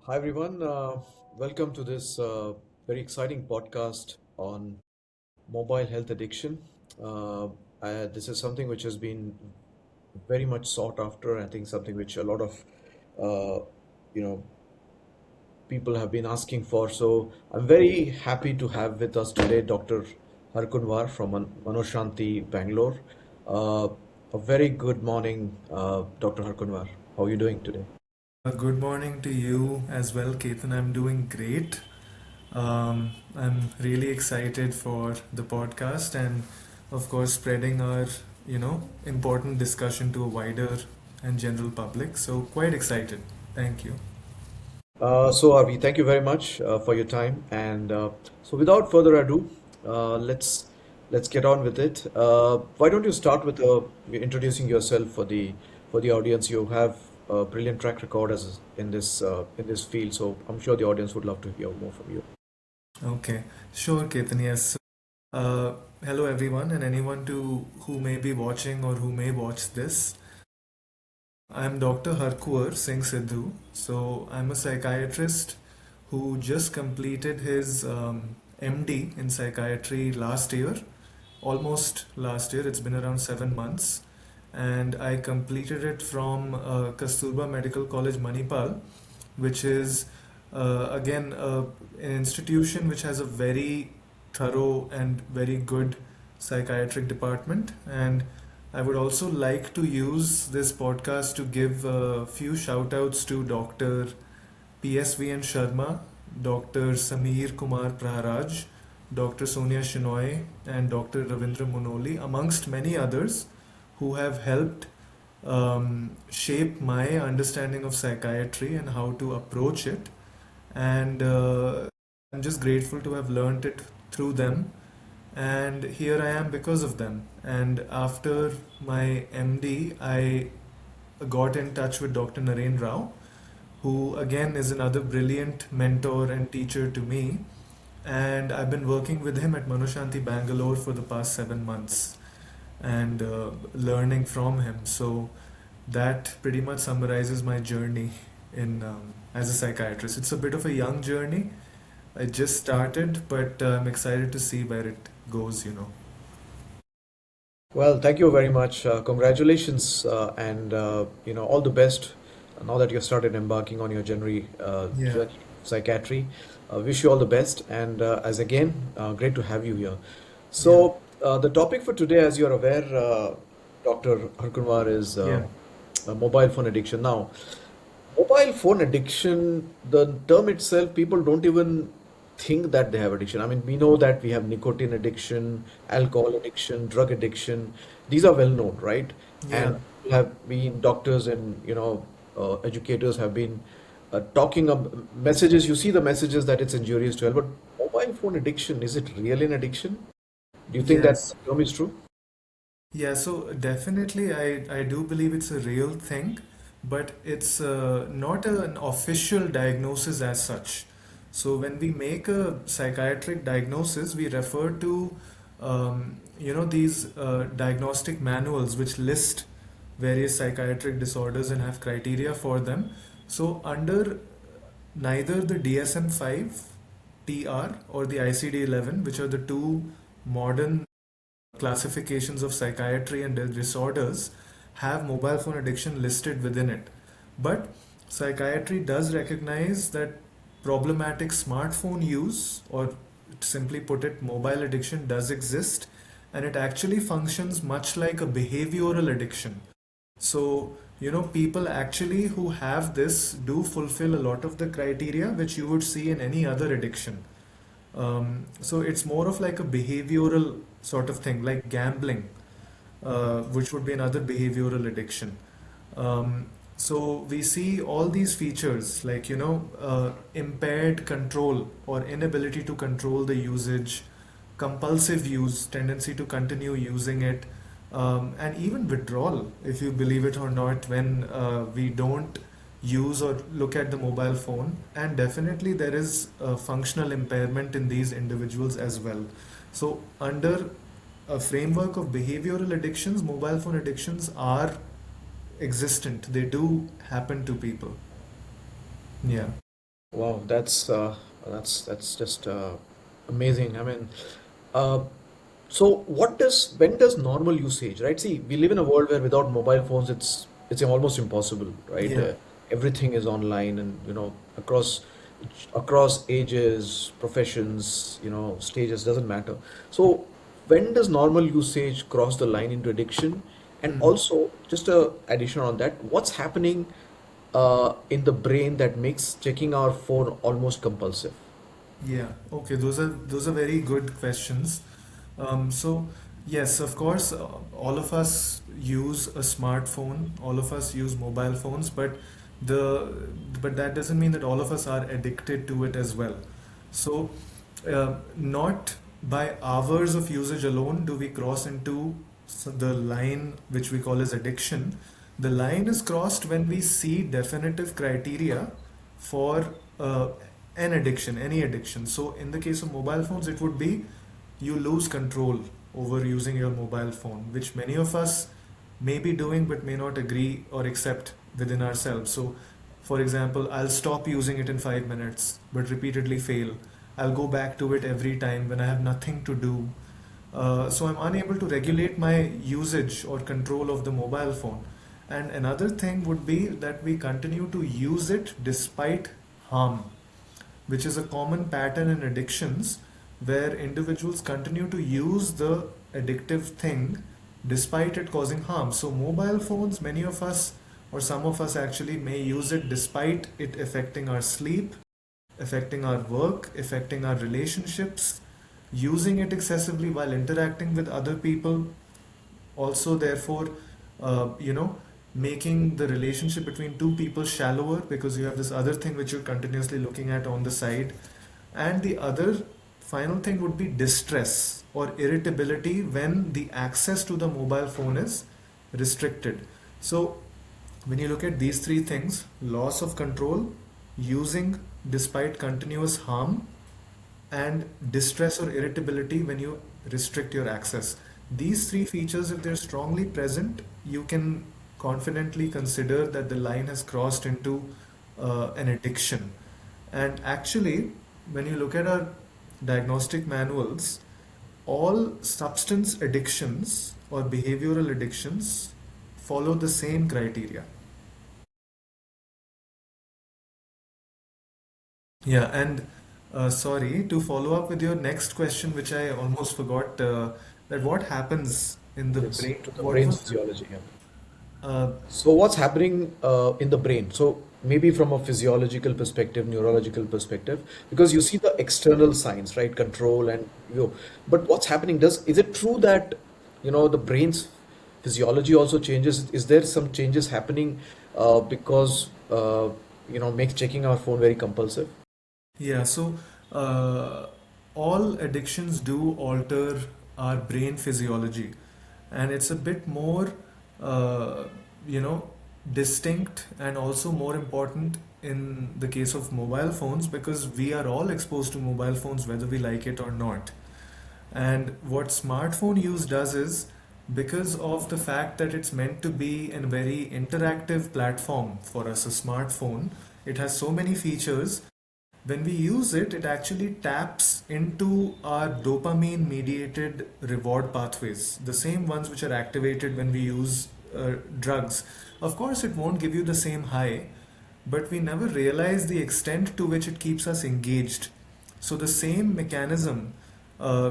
Hi, everyone. Welcome to this very exciting podcast on mobile health addiction. Uh, this is something which has been very much sought after. I think something which a lot of uh, you know people have been asking for. So I'm very happy to have with us today Dr. Harkunwar from Manoshanti, Bangalore. Uh, a very good morning, Dr. Harkunwar. How are you doing today? Good morning to you as well, Ketan. I'm doing great. I'm really excited for the podcast and, of course, spreading our, important discussion to a wider and general public. So, quite excited. Thank you. So Avi, thank you very much for your time. And without further ado, let's get on with it. Why don't you start with introducing yourself for the audience? You have a brilliant track record as in this field, so I'm sure the audience would love to hear more from you. Okay, sure, Ketan. Yes. Uh, Hello, everyone, and anyone who may be watching or who may watch this. I'm Dr. Harkuwar Singh Sidhu. So I'm a psychiatrist who just completed his MD in psychiatry last year, almost last year. It's been around 7 months, and I completed it from Kasturba Medical College, Manipal, which is again an institution which has a very thorough and very good psychiatric department. And I would also like to use this podcast to give a few shout outs to Dr. PSVN Sharma, Dr. Sameer Kumar Praharaj, Dr. Sonia Shinoy, and Dr. Ravindra Monoli, amongst many others who have helped shape my understanding of psychiatry and how to approach it. And I'm just grateful to have learned it through them. And here I am because of them. And after my MD, I got in touch with Dr. Naren Rao, who again is another brilliant mentor and teacher to me. And I've been working with him at Manoshanti, Bangalore for the past 7 months and learning from him. So that pretty much summarizes my journey in as a psychiatrist. It's a bit of a young journey. I just started, but I'm excited to see where it goes. Well, thank you very much. Congratulations, and all the best. Now that you've started embarking on your Yeah, journey of psychiatry, wish you all the best. And as again, great to have you here. yeah, The topic for today, as you're aware, Dr. Harkunwar, is yeah, mobile phone addiction. Now, mobile phone addiction, the term itself, people don't even think that they have addiction. I mean, we know that we have nicotine addiction, alcohol addiction, drug addiction. These are well known, right? yeah. And have been doctors and educators have been talking of messages. You see the messages that it's injurious to health, but mobile phone addiction, is it really an addiction? Do you think that Yes. term is true? Yeah, so definitely I do believe it's a real thing, but it's not an official diagnosis as such. So when we make a psychiatric diagnosis, we refer to these diagnostic manuals which list various psychiatric disorders and have criteria for them. So under neither the DSM-5 TR or the ICD-11, which are the two modern classifications of psychiatry and disorders, have mobile phone addiction listed within it. But psychiatry does recognize that problematic smartphone use, or simply put it, mobile addiction, does exist, and it actually functions much like a behavioral addiction. So, people actually who have this do fulfill a lot of the criteria which you would see in any other addiction. So it's more of like a behavioral sort of thing, like gambling, which would be another behavioral addiction. So we see all these features like, impaired control or inability to control the usage, compulsive use, tendency to continue using it, and even withdrawal, if you believe it or not, when we don't use or look at the mobile phone. And definitely there is a functional impairment in these individuals as well. So under a framework of behavioral addictions, mobile phone addictions are existent. They do happen to people. Yeah. Wow, that's just amazing. I mean, uh, so what does when does normal usage, right? See, we live in a world where without mobile phones, it's almost impossible, right? Yeah. Everything is online, and across ages, professions, stages doesn't matter. So when does normal usage cross the line into addiction? And also, just a addition on that, what's happening in the brain that makes checking our phone almost compulsive? Yeah, okay, those are very good questions. So yes, of course, all of us use a smartphone, all of us use mobile phones, the but that doesn't mean that all of us are addicted to it as well. So not by hours of usage alone do we cross into the line which we call as addiction. The line is crossed when we see definitive criteria for an addiction, any addiction. So, in the case of mobile phones, it would be you lose control over using your mobile phone, which many of us may be doing but may not agree or accept within ourselves. So, for example, I'll stop using it in 5 minutes but repeatedly fail. I'll go back to it every time when I have nothing to do. So I'm unable to regulate my usage or control of the mobile phone. And another thing would be that we continue to use it despite harm, which is a common pattern in addictions where individuals continue to use the addictive thing despite it causing harm. So, mobile phones, many of us or some of us actually may use it despite it affecting our sleep, affecting our work, affecting our relationships, using it excessively while interacting with other people, also therefore making the relationship between two people shallower because you have this other thing which you're continuously looking at on the side. And the other final thing would be distress or irritability when the access to the mobile phone is restricted. So when you look at these three things, loss of control, using despite continuous harm, and distress or irritability when you restrict your access. These three features, if they're strongly present, you can confidently consider that the line has crossed into an addiction. And actually, when you look at our diagnostic manuals, all substance addictions or behavioral addictions follow the same criteria. Yeah, and sorry, to follow up with your next question, which I almost forgot, that what happens in the Yes, brain? to the What brain's was the, physiology. Yeah. uh, So what's happening in the brain? So maybe from a physiological perspective, neurological perspective, because you see the external signs, right? Control and but what's happening? Does is it true that the brain's physiology also changes? Is there some changes happening because makes checking our phone very compulsive? yeah, so uh, all addictions do alter our brain physiology, and it's a bit more, uh, you know, distinct and also more important in the case of mobile phones because we are all exposed to mobile phones whether we like it or not. And what smartphone use does is because of the fact that it's meant to be a very interactive platform for us, a smartphone, it has so many features. When we use it, it actually taps into our dopamine mediated reward pathways, the same ones which are activated when we use drugs. Of course, it won't give you the same high, but we never realize the extent to which it keeps us engaged. So, the same mechanism,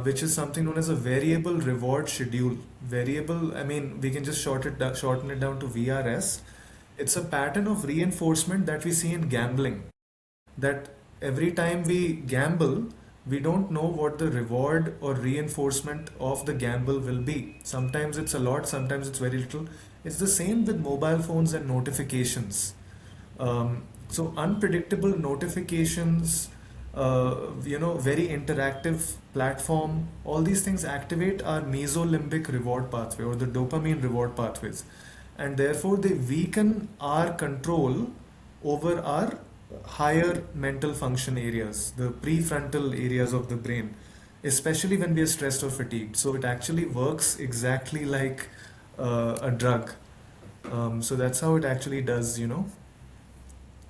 which is something known as a variable reward schedule. Variable, I mean, we can just shorten it down to VRS. It's a pattern of reinforcement that we see in gambling, that every time we gamble, we don't know what the reward or reinforcement of the gamble will be. Sometimes it's a lot, sometimes it's very little. It's the same with mobile phones and notifications. So unpredictable notifications, very interactive platform, all these things activate our mesolimbic reward pathway or the dopamine reward pathways, and therefore they weaken our control over our higher mental function areas, the prefrontal areas of the brain, especially when we are stressed or fatigued. So it actually works exactly like a drug. So that's how it actually does,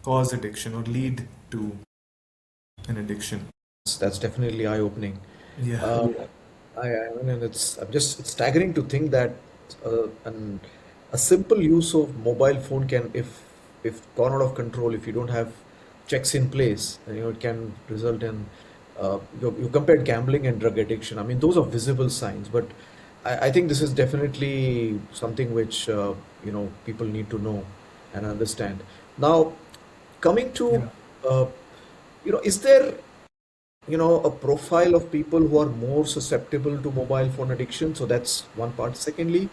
cause addiction or lead to. an addiction. That's definitely eye-opening. Yeah. Yeah. I mean, it's staggering to think that a simple use of mobile phone can, if gone out of control, if you don't have checks in place, it can result in you compared gambling and drug addiction. I mean, those are visible signs, but I think this is definitely something which people need to know and understand. Now, coming to Yeah. uh, is there a profile of people who are more susceptible to mobile phone addiction? So that's one part. Secondly,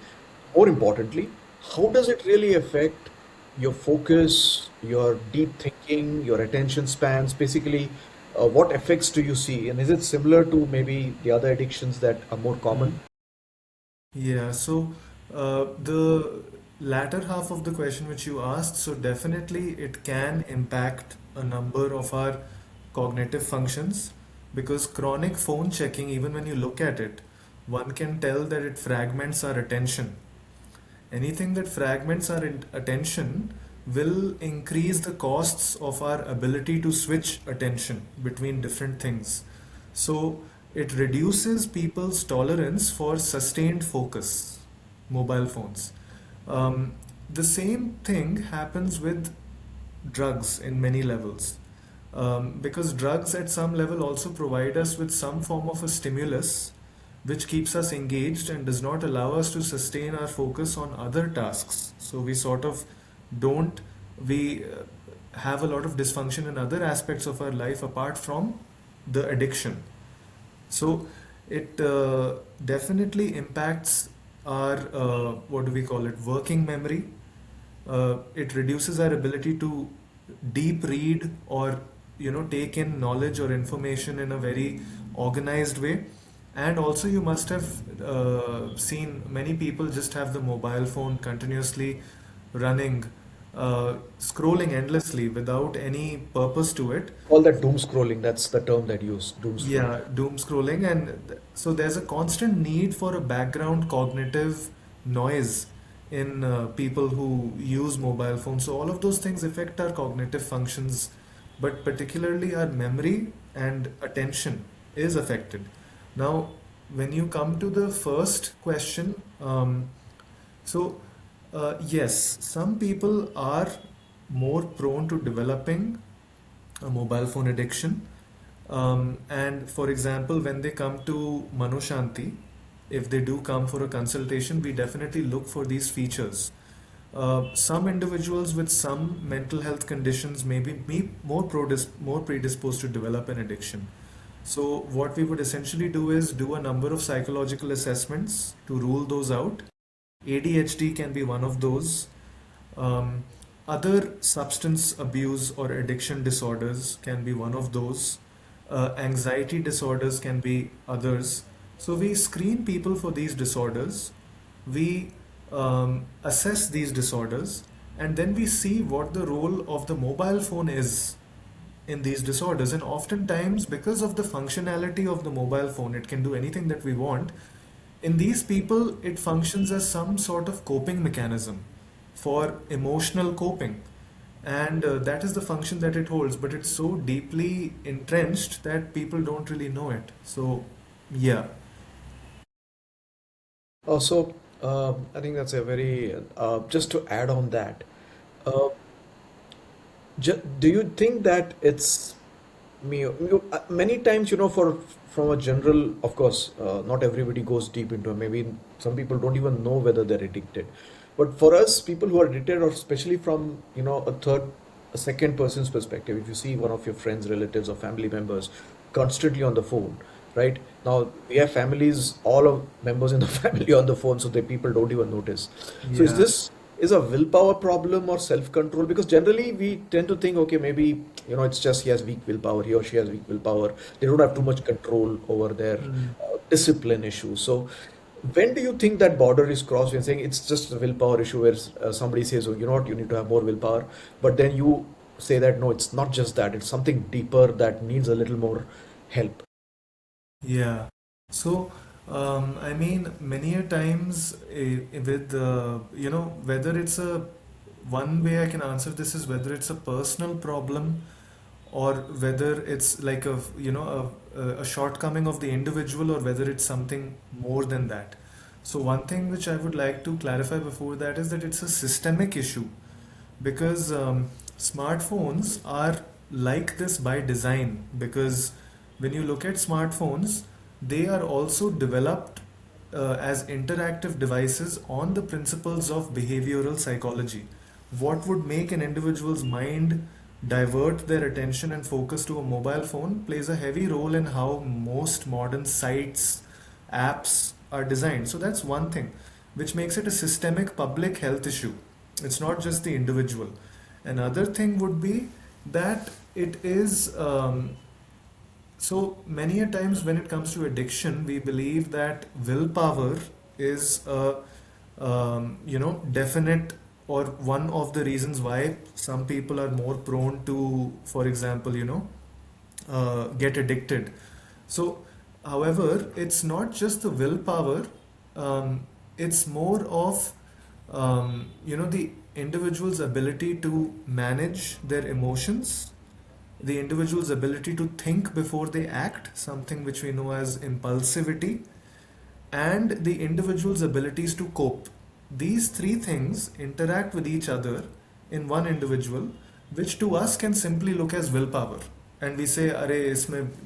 more importantly, how does it really affect your focus, your deep thinking, your attention spans? Basically, what effects do you see? And is it similar to maybe the other addictions that are more common? Yeah, so the latter half of the question which you asked, so definitely it can impact a number of our cognitive functions because chronic phone checking, even when you look at it, one can tell that it fragments our attention. Anything that fragments our attention will increase the costs of our ability to switch attention between different things. So it reduces people's tolerance for sustained focus, mobile phones. Um, the same thing happens with drugs in many levels. Because drugs at some level also provide us with some form of a stimulus which keeps us engaged and does not allow us to sustain our focus on other tasks. So we sort of don't, we have a lot of dysfunction in other aspects of our life apart from the addiction. So it definitely impacts our, what do we call it, working memory. It reduces our ability to deep read or take in knowledge or information in a very organized way. And also you must have seen many people just have the mobile phone continuously running, scrolling endlessly without any purpose to it. Call that doom scrolling. That's the term that you use, doom scrolling. Yeah, doom scrolling, and so there's a constant need for a background cognitive noise in people who use mobile phones. So all of those things affect our cognitive functions, but particularly our memory and attention is affected. Now, when you come to the first question, so yes, some people are more prone to developing a mobile phone addiction. And for example, when they come to Manoshanti, if they do come for a consultation, we definitely look for these features. Some individuals with some mental health conditions may be more predisposed to develop an addiction. So, what we would essentially do is do a number of psychological assessments to rule those out. ADHD can be one of those. Um, Other substance abuse or addiction disorders can be one of those. Anxiety disorders can be others. So we screen people for these disorders. We assess these disorders, and then we see what the role of the mobile phone is in these disorders. And oftentimes, because of the functionality of the mobile phone, it can do anything that we want. In these people, it functions as some sort of coping mechanism for emotional coping. And that is the function that it holds, but it's so deeply entrenched that people don't really know it. So, yeah. Also, I think that's a very, just to add on that, uh, do you think that it's many times, for from a general, of course, not everybody goes deep into it. Maybe some people don't even know whether they're addicted. But for us, people who are addicted, or especially from, a second person's perspective, if you see one of your friends, relatives, or family members constantly on the phone, right? Now we have families, all of members in the family on the phone, so the people don't even notice. So is Yeah. this is a willpower problem or self-control? Because generally we tend to think, okay, maybe it's just he has weak willpower, he or she has weak willpower. They don't have too much control over their Mm. discipline issues. So when do you think that border is crossed when saying it's just a willpower issue, where somebody says, oh, you know what, you need to have more willpower, but then you say that no, it's not just that, it's something deeper that needs a little more help. Yeah. So, I mean, many a times with, whether it's a, one way I can answer this is whether it's a personal problem or whether it's like a shortcoming of the individual, or whether it's something more than that. So one thing which I would like to clarify before that is that it's a systemic issue, because smartphones are like this by design. Because when you look at smartphones, they are also developed as interactive devices on the principles of behavioral psychology. What would make an individual's mind divert their attention and focus to a mobile phone plays a heavy role in how most modern sites, apps are designed. So that's one thing which makes it a systemic public health issue. It's not just the individual. Another thing would be that it is so many a times when it comes to addiction, we believe that willpower is a definite, or one of the reasons why some people are more prone to, for example, get addicted. So, however, it's not just the willpower, it's more of the individual's ability to manage their emotions, the individual's ability to think before they act, something which we know as impulsivity, and the individual's abilities to cope. These three things interact with each other in one individual, which to us can simply look as willpower. And we say, Arey,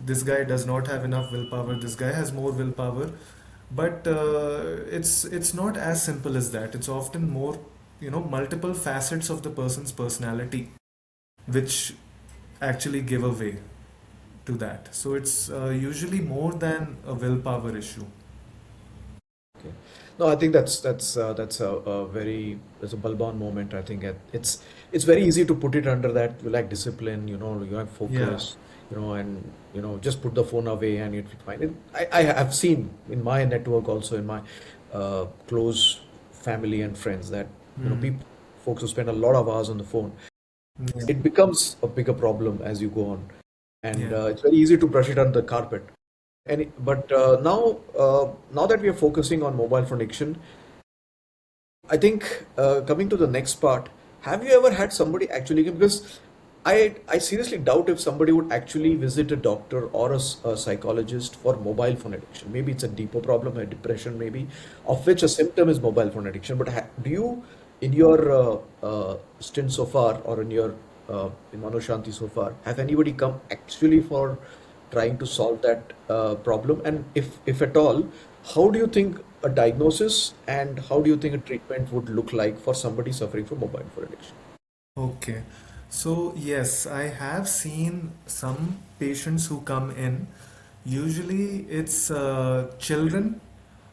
this guy does not have enough willpower, this guy has more willpower. But it's not as simple as that. It's often more, multiple facets of the person's personality which actually give a way to that. So it's usually more than a willpower issue. Okay. No, I think that's a very that's a bulb-on moment. I think it's very easy to put it under that you lack discipline, you have Yeah. focus, and just put the phone away and you'll be fine. I have seen in my network also in my close family and friends that Hmm. people folks who spend a lot of hours on the phone, Yeah. it becomes a bigger problem as you go on, and Yeah. it's very easy to brush it under the carpet. But now that we are focusing on mobile phone addiction, I think coming to the next part, have you ever had somebody actually, because I seriously doubt if somebody would actually visit a doctor or a psychologist for mobile phone addiction. Maybe it's a deeper problem, a depression, maybe, of which a symptom is mobile phone addiction. But do you, in your stint so far, or in Manoshanti so far, have anybody come actually for trying to solve that problem? And if at all, how do you think a diagnosis and how do you think a treatment would look like for somebody suffering from mobile phone addiction? Okay. So, yes, I have seen some patients who come in. Usually, it's children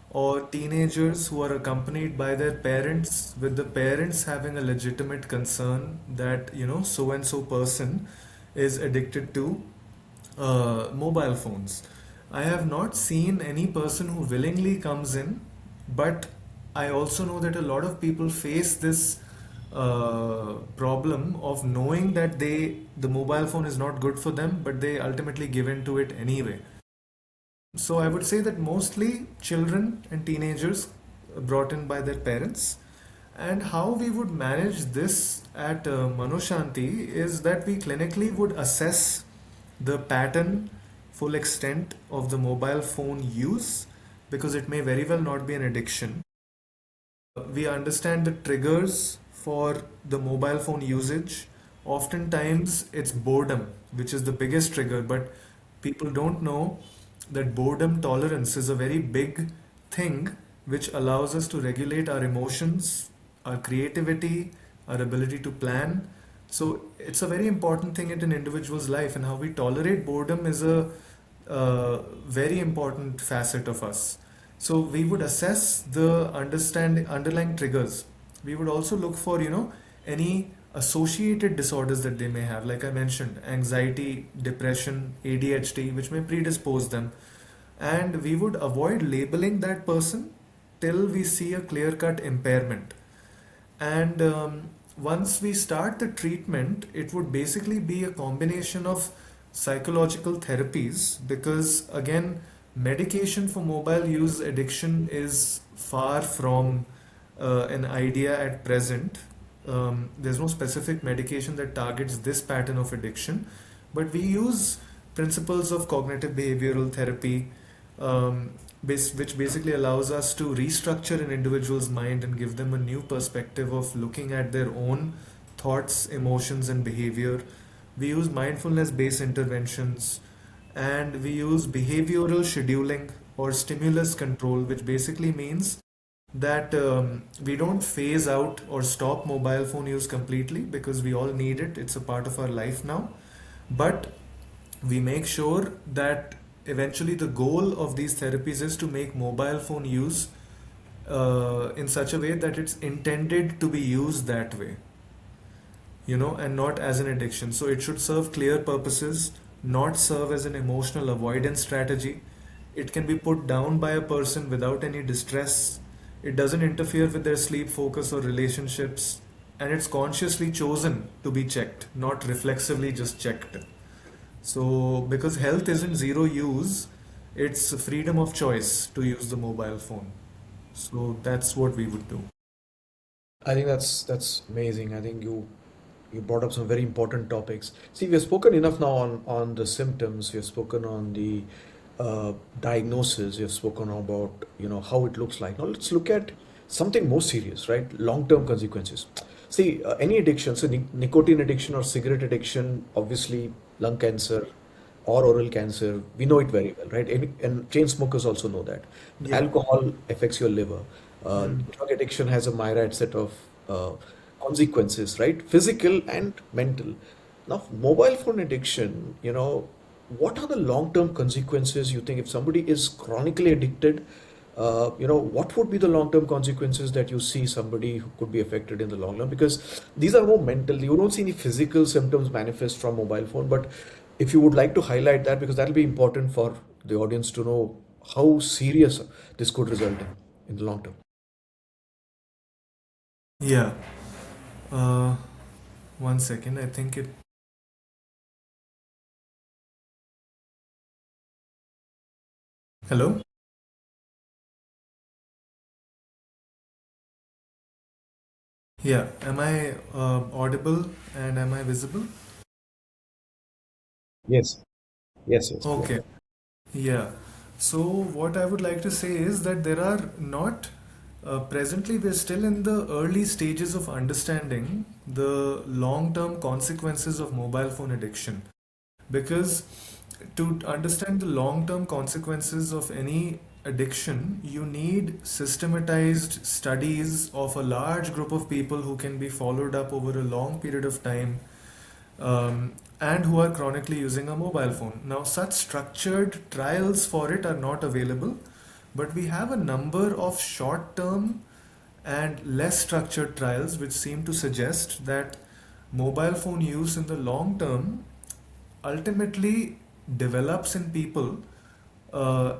or teenagers who are accompanied by their parents, with the parents having a legitimate concern that, so and so person is addicted to mobile phones. I have not seen any person who willingly comes in, but I also know that a lot of people face this problem of knowing that the mobile phone is not good for them, but they ultimately give in to it anyway. So I would say that mostly children and teenagers brought in by their parents. And how we would manage this at Manoshanti is that we clinically would assess the pattern, full extent of the mobile phone use, because it may very well not be an addiction. We understand the triggers for the mobile phone usage. Oftentimes, it's boredom, which is the biggest trigger, but people don't know that boredom tolerance is a very big thing which allows us to regulate our emotions, our creativity, our ability to plan. So, it's a very important thing in an individual's life, and how we tolerate boredom is a very important facet of us. So we would assess the underlying triggers. We would also look for, any associated disorders that they may have. Like I mentioned, anxiety, depression, ADHD, which may predispose them. And we would avoid labeling that person till we see a clear-cut impairment. And once we start the treatment, it would basically be a combination of psychological therapies, because, again, medication for mobile use addiction is far from an idea at present. There's no specific medication that targets this pattern of addiction. But we use principles of cognitive behavioral therapy, which basically allows us to restructure an individual's mind and give them a new perspective of looking at their own thoughts, emotions, and behavior. We use mindfulness based interventions, and we use behavioral scheduling or stimulus control, which basically means that we don't phase out or stop mobile phone use completely because we all need it. It's a part of our life now. But we make sure that eventually the goal of these therapies is to make mobile phone use in such a way that it's intended to be used that way, and not as an addiction. So it should serve clear purposes, not serve as an emotional avoidance strategy. It can be put down by a person without any distress. It doesn't interfere with their sleep, focus, or relationships. And it's consciously chosen to be checked, not reflexively just checked. So, because health isn't zero use, it's freedom of choice to use the mobile phone. So, that's what we would do. I think that's amazing. I think you brought up some very important topics. See, we have spoken enough now on the symptoms. We have spoken on the diagnosis. We have spoken about how it looks like. Now let's look at something more serious, right? Long-term consequences. See, any addiction, so nicotine addiction or cigarette addiction, obviously lung cancer or oral cancer, we know it very well, right? And chain smokers also know that. Yeah. Alcohol affects your liver. Mm. Drug addiction has a myriad set of uh, consequences, right? Physical and mental. Now, mobile phone addiction, what are the long-term consequences you think if somebody is chronically addicted? What would be the long-term consequences that you see somebody who could be affected in the long run? Because these are more mental. You don't see any physical symptoms manifest from mobile phone, but if you would like to highlight that, because that'll be important for the audience to know how serious this could result in the long term. Yeah. Uh, 1 second. I think it. Hello? Yeah. Am I audible and am I visible? Yes, yes, yes. Go Okay. ahead. Yeah. So, what I would like to say is that there are not, presently, we're still in the early stages of understanding the long term consequences of mobile phone addiction. Because to understand the long term consequences of any addiction, you need systematized studies of a large group of people who can be followed up over a long period of time, and who are chronically using a mobile phone. Now, such structured trials for it are not available, but we have a number of short term and less structured trials which seem to suggest that mobile phone use in the long term ultimately develops in people uh,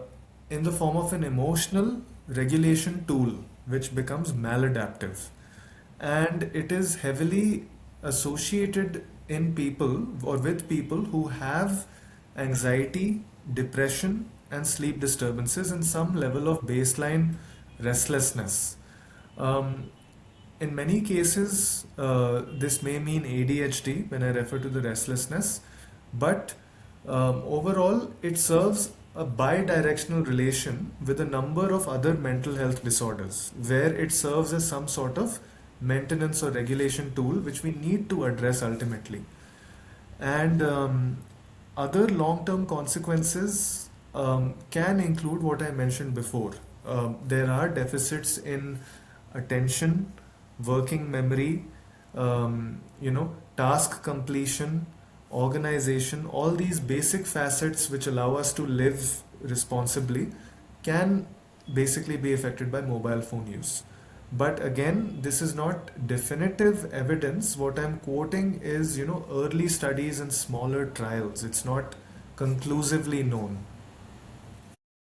in the form of an emotional regulation tool which becomes maladaptive. And it is heavily associated in people or with people who have anxiety, depression, and sleep disturbances and some level of baseline restlessness. Um, in many cases, this may mean ADHD when I refer to the restlessness, but overall, it serves a bi-directional relation with a number of other mental health disorders, where it serves as some sort of maintenance or regulation tool which we need to address ultimately. And other long term consequences can include what I mentioned before. There are deficits in attention, working memory, task completion, organization, all these basic facets which allow us to live responsibly can basically be affected by mobile phone use. But again, this is not definitive evidence. What I'm quoting is, early studies and smaller trials. It's not conclusively known.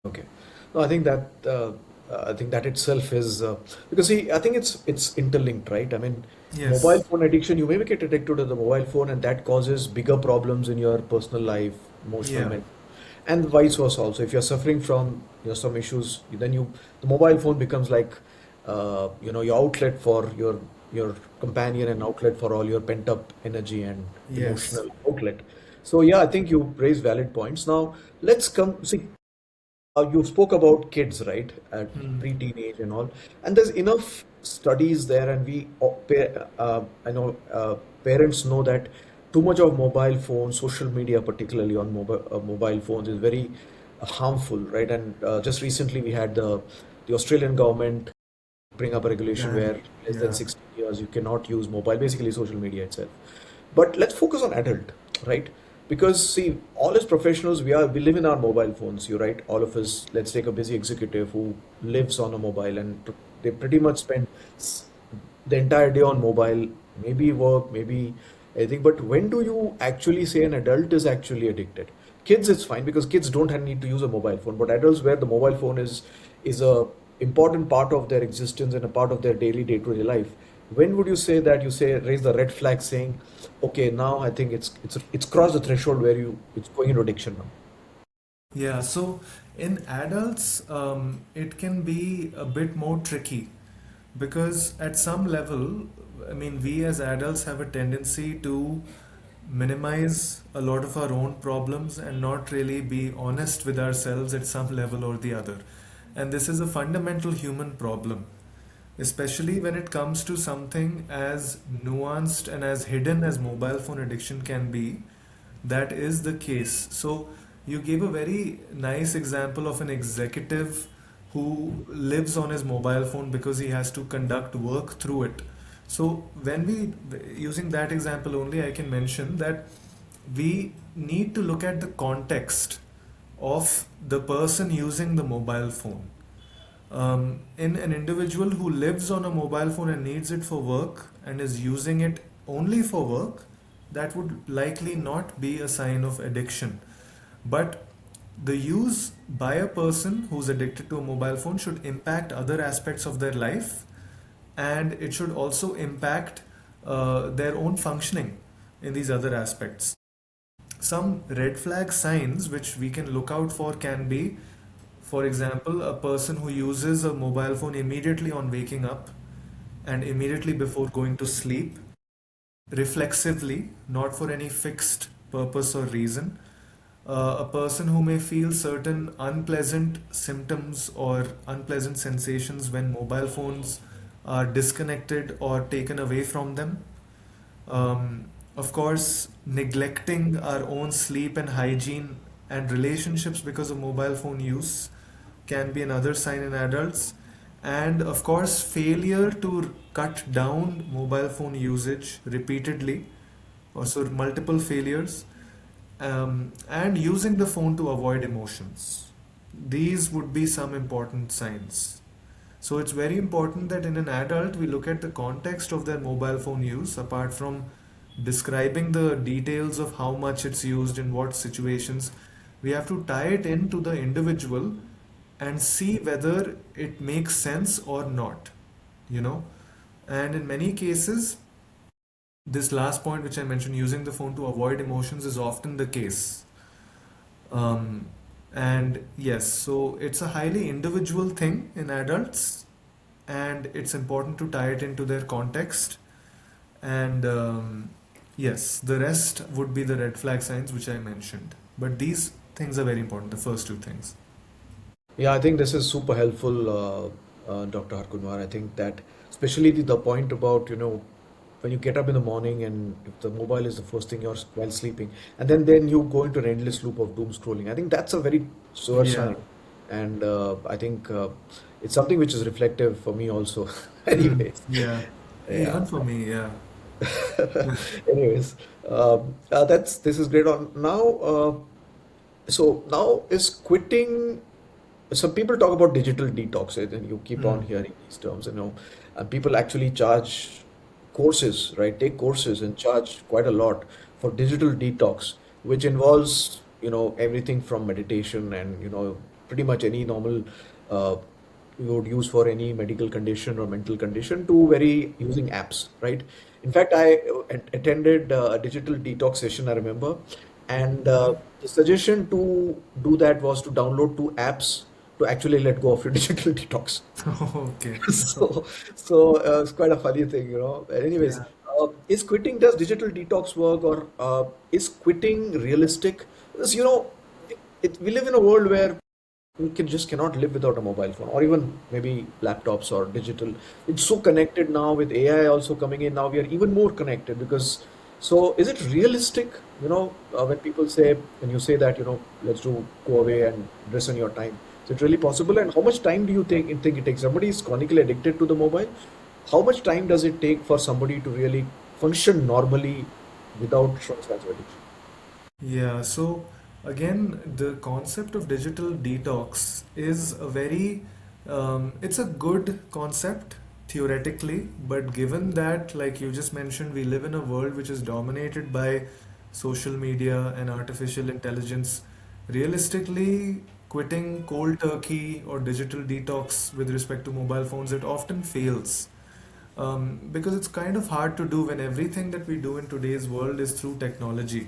Okay. No, I think that itself is because see, I think it's interlinked, right? I mean, mobile Yes. phone addiction, you may get addicted to the mobile phone, and that causes bigger problems in your personal life, emotional, Yeah. mental, and vice versa. Also, if you're suffering from some issues, then the mobile phone becomes like your outlet for your companion and outlet for all your pent up energy and Yes. emotional outlet. So yeah, I think you raised valid points. Now let's come see. You spoke about kids, right, at pre-teenage and all, and there's enough studies there, and I know parents know that too much of mobile phones, social media, particularly on mobile phones, is very harmful, right? And just recently we had the Australian government bring up a regulation Ban. where less than Yeah. 16 years you cannot use mobile, basically social media itself. But let's focus on adult, right? Because see, all as professionals, we live in our mobile phones. You right, all of us. Let's take a busy executive who lives on a mobile, and they pretty much spend s- the entire day on mobile. Maybe work, maybe anything. But when do you actually say an adult is actually addicted? Kids, it's fine because kids don't need to use a mobile phone. But adults, where the mobile phone is a important part of their existence and a part of their daily day-to-day life. When would you say that you say raise the red flag, saying, okay, now I think it's crossed the threshold where you it's going into addiction now. Yeah, so in adults, it can be a bit more tricky because at some level, I mean, we as adults have a tendency to minimize a lot of our own problems and not really be honest with ourselves at some level or the other. And this is a fundamental human problem, especially when it comes to something as nuanced and as hidden as mobile phone addiction can be. That is the case. So you gave a very nice example of an executive who lives on his mobile phone because he has to conduct work through it. So when we, using that example only, I can mention that we need to look at the context of the person using the mobile phone. In an individual who lives on a mobile phone and needs it for work and is using it only for work, that would likely not be a sign of addiction. But the use by a person who's addicted to a mobile phone should impact other aspects of their life, and it should also impact their own functioning in these other aspects. Some red flag signs which we can look out for can be, for example, a person who uses a mobile phone immediately on waking up and immediately before going to sleep, reflexively, not for any fixed purpose or reason. A person who may feel certain unpleasant symptoms or unpleasant sensations when mobile phones are disconnected or taken away from them. Of course, neglecting our own sleep and hygiene and relationships because of mobile phone use can be another sign in adults. And of course, failure to cut down mobile phone usage repeatedly, or so multiple failures, and using the phone to avoid emotions. These would be some important signs. So it's very important that in an adult we look at the context of their mobile phone use apart from describing the details of how much it's used in what situations. We have to tie it into the individual and see whether it makes sense or not, you know. And in many cases, this last point which I mentioned, using the phone to avoid emotions, is often the case. Um, and yes, so it's a highly individual thing in adults, and it's important to tie it into their context. And yes, the rest would be the red flag signs which I mentioned. But these things are very important, the first two things. Yeah, I think this is super helpful, Dr. Harkunwar. I think that especially the point about, when you get up in the morning and if the mobile is the first thing you're while sleeping, and then you go into an endless loop of doom scrolling. I think that's a very sure Yeah. sign, and I think it's something which is reflective for me also. Hmm. Anyways, Yeah. yeah. Even for me, yeah. Anyways, that's this is great. On now, so now is quitting. Some people talk about digital detox, right? And you keep Hmm. on hearing these terms. And people actually charge courses, right? Take courses and charge quite a lot for digital detox, which involves everything from meditation and pretty much any normal uh, you would use for any medical condition or mental condition to very using apps, right? In fact, I attended a digital detox session, I remember, and the suggestion to do that was to download two apps to actually let go of your digital detox. Okay. So, so it's quite a funny thing. But anyways, Yeah. Is quitting, does digital detox work, or is quitting realistic? Because, we live in a world where we just cannot live without a mobile phone, or even maybe laptops or digital. It's so connected now with AI also coming in. Now we are even more connected because. So is it realistic? When people say, when you say that, let's go away and listen your time. Is it really possible? And how much time do you think it takes? Somebody is chronically addicted to the mobile. How much time does it take for somebody to really function normally without short addiction? Yeah, so again, the concept of digital detox is it's a good concept theoretically, but given that, like you just mentioned, we live in a world which is dominated by social media and artificial intelligence, realistically, quitting cold turkey or digital detox with respect to mobile phones, it often fails. Because it's kind of hard to do when everything that we do in today's world is through technology.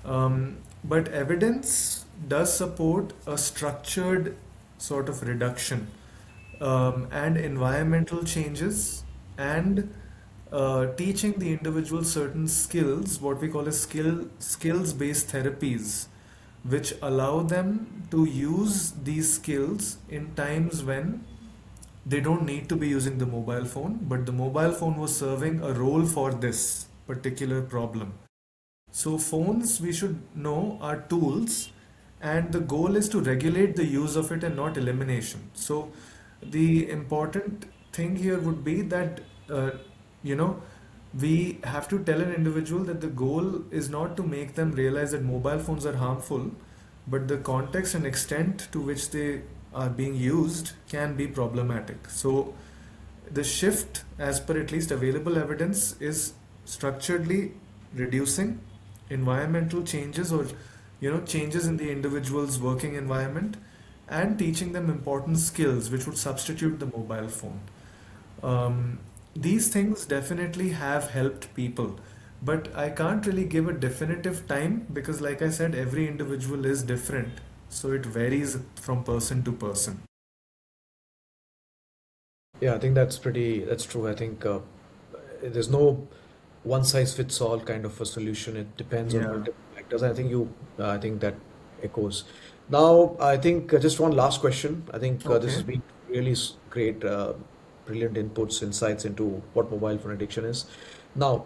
But evidence does support a structured sort of reduction, and environmental changes, and teaching the individual certain skills, what we call as skills-based therapies, which allow them to use these skills in times when they don't need to be using the mobile phone, but the mobile phone was serving a role for this particular problem. So phones, we should know, are tools, and the goal is to regulate the use of it and not elimination. So the important thing here would be that you know we have to tell an individual that the goal is not to make them realize that mobile phones are harmful, but the context and extent to which they are being used can be problematic. So the shift, as per at least available evidence, is structurally reducing environmental changes, or changes in the individual's working environment, and teaching them important skills which would substitute the mobile phone. These things definitely have helped people, but I can't really give a definitive time because, like I said, every individual is different, so it varies from person to person. Yeah, I think that's true. I think there's no one size fits all kind of a solution. It depends on Yeah. multiple factors. I think that echoes. Now, I think just one last question. I think this Okay. has been really great, brilliant inputs, insights into what mobile phone addiction is. Now,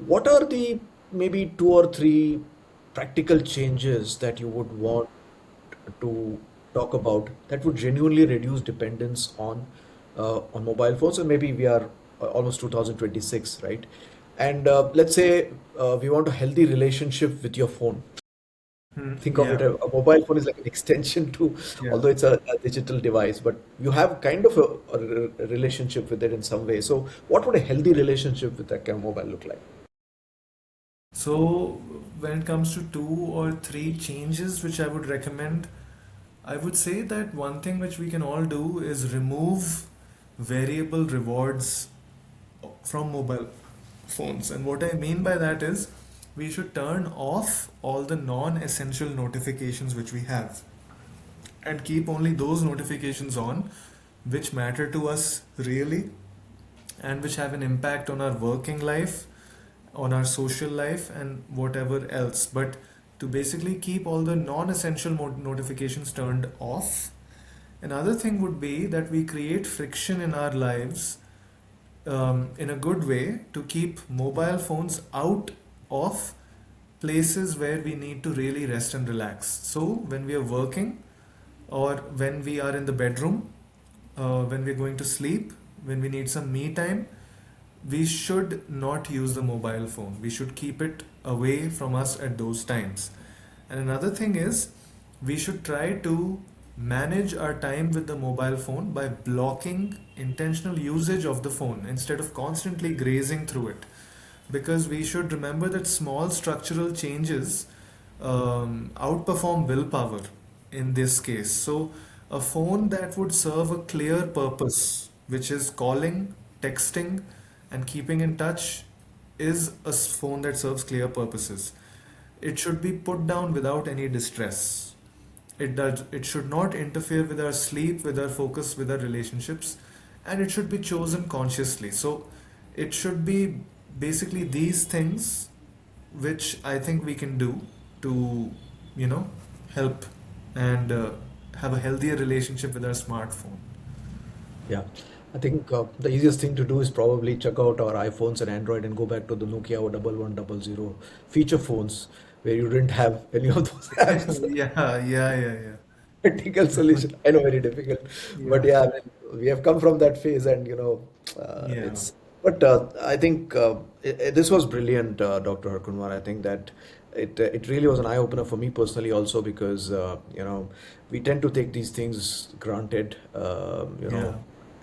what are the maybe two or three practical changes that you would want to talk about that would genuinely reduce dependence on mobile phones? And maybe we are almost 2026, right? And let's say we want a healthy relationship with your phone. Hmm. Think of it, Yeah. a mobile phone is like an extension to, Yeah. although it's a digital device, but you have kind of a relationship with it in some way. So, what would a healthy relationship with that kind of mobile look like? So, when it comes to two or three changes which I would recommend, I would say that one thing which we can all do is remove variable rewards from mobile phones. And what I mean by that is we should turn off all the non-essential notifications which we have and keep only those notifications on which matter to us really and which have an impact on our working life, on our social life, and whatever else. But to basically keep all the non essential notifications turned off. Another thing would be that we create friction in our lives in a good way to keep mobile phones out of places where we need to really rest and relax. So, when we are working, or when we are in the bedroom, when we're going to sleep, when we need some me time, we should not use the mobile phone. We should keep it away from us at those times. And another thing is, we should try to manage our time with the mobile phone by blocking intentional usage of the phone instead of constantly grazing through it. Because we should remember that small structural changes outperform willpower in this case. So, a phone that would serve a clear purpose, which is calling, texting, and keeping in touch, is a phone that serves clear purposes. It should be put down without any distress. It should not interfere with our sleep, with our focus, with our relationships, and it should be chosen consciously. So it should be basically these things which I think we can do to, you know, help and have a healthier relationship with our smartphone. Yeah, I think the easiest thing to do is probably check out our iPhones and Android and go back to the Nokia or 1100 feature phones where you didn't have any of those apps. Yeah, yeah, yeah, yeah. Practical solution. I know, very difficult, but Yeah, yeah, I mean, we have come from that phase, and yeah, it's. But I think this was brilliant, Dr. Harkunwar. I think that it really was an eye opener for me personally, also because we tend to take these things granted, yeah.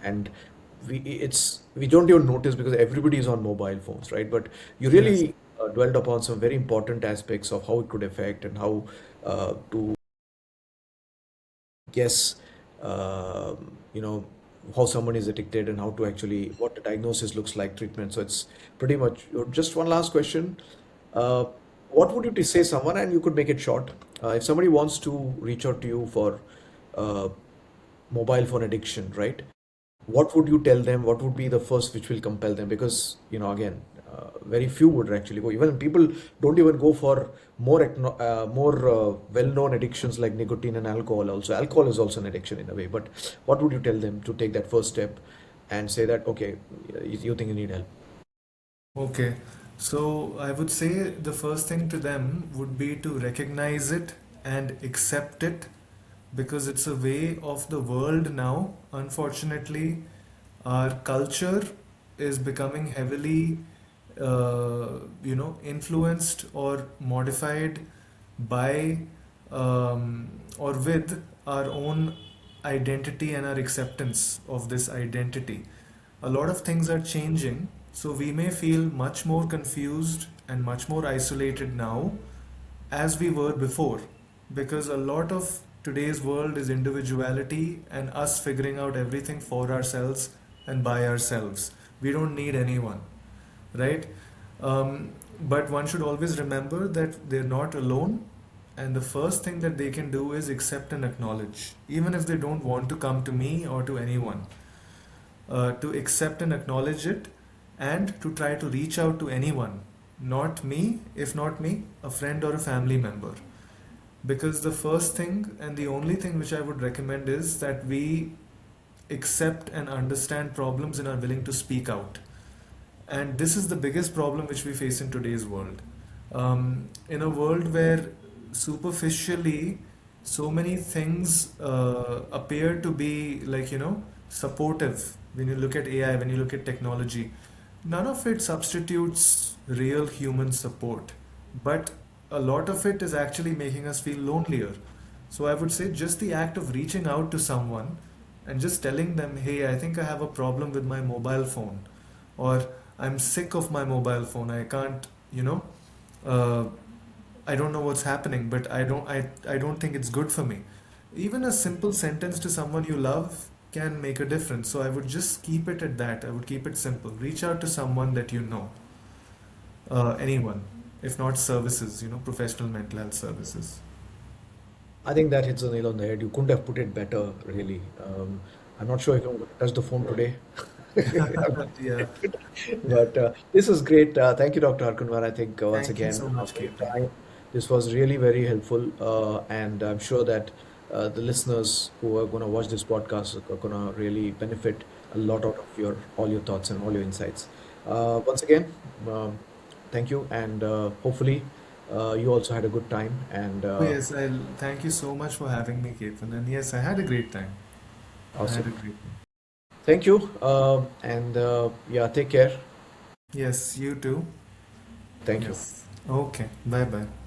and we don't even notice because everybody is on mobile phones, right? But you Yes, really dwelled upon some very important aspects of how it could affect and how to guess how someone is addicted and how to actually what the diagnosis looks like, treatment. So it's pretty much just one last question. uh, what would you say someone, and you could make it short, if somebody wants to reach out to you for uh, mobile phone addiction, right? What would you tell them? What would be the first which will compel them? Because, again, very few would actually go. Even people don't even go for more well-known addictions like nicotine and alcohol. Also, alcohol is also an addiction in a way. But what would you tell them to take that first step and say that, okay, you think you need help? okay. So I would say the first thing to them would be to recognize it and accept it because it's a way of the world now. Unfortunately, our culture is becoming heavily, influenced or modified by or with our own identity and our acceptance of this identity. A lot of things are changing, so we may feel much more confused and much more isolated now as we were before because a lot of today's world is individuality and us figuring out everything for ourselves and by ourselves. We don't need anyone, right? But one should always remember that they're not alone, and the first thing that they can do is accept and acknowledge, even if they don't want to come to me or to anyone, to accept and acknowledge it and to try to reach out to anyone, not me, if not me, a friend or a family member. Because the first thing and the only thing which I would recommend is that we accept and understand problems and are willing to speak out. And this is the biggest problem which we face in today's world. In a world where superficially so many things appear to be like, supportive. When you look at AI, when you look at technology, none of it substitutes real human support. But a lot of it is actually making us feel lonelier. So I would say just the act of reaching out to someone and just telling them, hey, I think I have a problem with my mobile phone, or I'm sick of my mobile phone. I can't, uh, I don't know what's happening, but I don't think it's good for me. Even a simple sentence to someone you love can make a difference. So I would just keep it at that. I would keep it simple. Reach out to someone that you know, anyone, if not services, professional mental health services. I think that hits the nail on the head. You couldn't have put it better, really. I'm not sure if I'm going to touch the phone today. Yeah. But this was great. Thank you, Dr. Harkunwar. I think once Thank you again so much, for your Ketan. time. This was really very helpful, and I'm sure that the listeners who are going to watch this podcast are going to really benefit a lot out of your all your thoughts and all your insights. Once again, thank you, and hopefully you also had a good time. And Oh, yes, I thank you so much for having me, Ketan. And yes, I had a great time. I had awesome. a great time. Thank you, and yeah, take care. Yes, you too. Thank you. Yes. Okay. Bye bye.